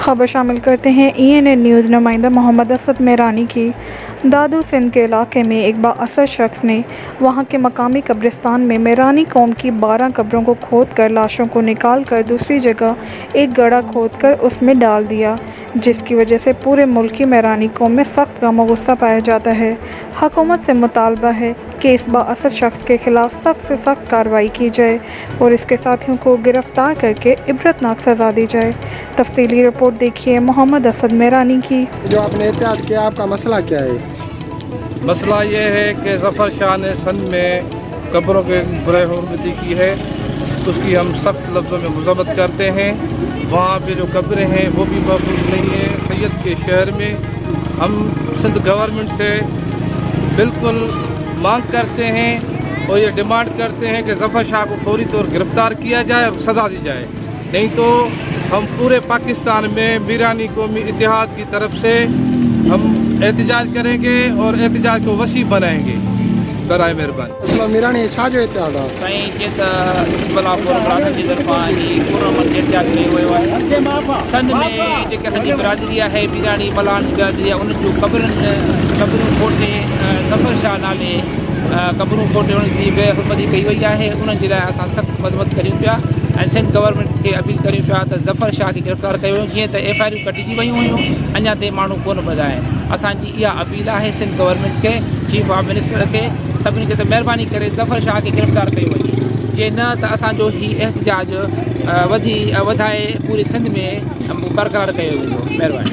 खबर शामिल करते हैं ENA न्यूज़ नुमाइंदा मोहम्मद असद मेरानी की। दादू सिंध के इलाके में एक बाअसर शख्स ने वहां के मकामी कब्रिस्तान में मेरानी कौम की 12 कब्रों को खोद कर लाशों को निकाल कर दूसरी जगह एक गड्ढा खोद कर उसमें डाल दिया, जिसकी वजह से पूरे मुल्क की मेरानी कौम में सख्त गम और गुस्सा पाया जाता है। हुकूमत से मुतालबा है कि इस बाअसर शख्स के खिलाफ सख्त से सख्त कार्रवाई की जाए और इसके साथियों को गिरफ्तार करके इबरतनाक सज़ा दी जाए। तफसीली रिपोर्ट देखिए मोहम्मद असद मेरानी की। जो आपने एहतियात किया, आपका मसला क्या है? मसला ये है कि ज़फ़र शाह ने सन में कब्रों के बुरे हुर्मती की है, उसकी हम सख्त लफ्ज़ों में मज़म्मत करते हैं। वहाँ पे जो कब्रें हैं वो भी महफूज नहीं है। सैयद के शहर में हम सिंध गवर्नमेंट से बिल्कुल मांग करते हैं और ये डिमांड करते हैं कि ज़फ़र शाह को फौरी तौर गिरफ़्तार किया जाए और सज़ा दी जाए, नहीं तो हम पूरे पाकिस्तान में मीरानी कौमी इत्तेहाद की तरफ से हम एहतजाज करेंगे और एहतजाज को वसी बनाएंगे। बराए मेहरबानी। मीरानी छा जो एहतियात आहे? साईं जीअं त बलापुर ब्रादर जी तरफ़ां ही पुरअमन जो एहतियात कयो वियो आहे। सन में जेके असांजी बिरादरी आहे मीरानी मलान बिरादरी आहे, उन जूं कब्रूं खोटे ज़फ़र शाह नाले कब्रूं खोटे उनजी बेहुरमती कई वई आहे। उन्हनि जे लाइ असां सख़्तु मज़म्मत करियूं पिया ऐं सिंध गवर्नमेंट खे अपील करियूं पिया त ज़फ़र शाह खे गिरफ़्तार कयो। जीअं त FIR कटिजी वियूं हुयूं, अञा ताईं माण्हू कोन ॿधा आहिनि। असांजी इहा अपील आहे सिंध गवर्नमेंट खे, चीफ ऑफ मिनिस्टर खे, सभिनी खे त महिरबानी करे ज़फ़र शाह खे गिरफ़्तार कयो वञे, जे न त असांजो ही एहतजाज वधाए पूरे सिंध में बरक़रार कयो वेंदो। महिरबानी।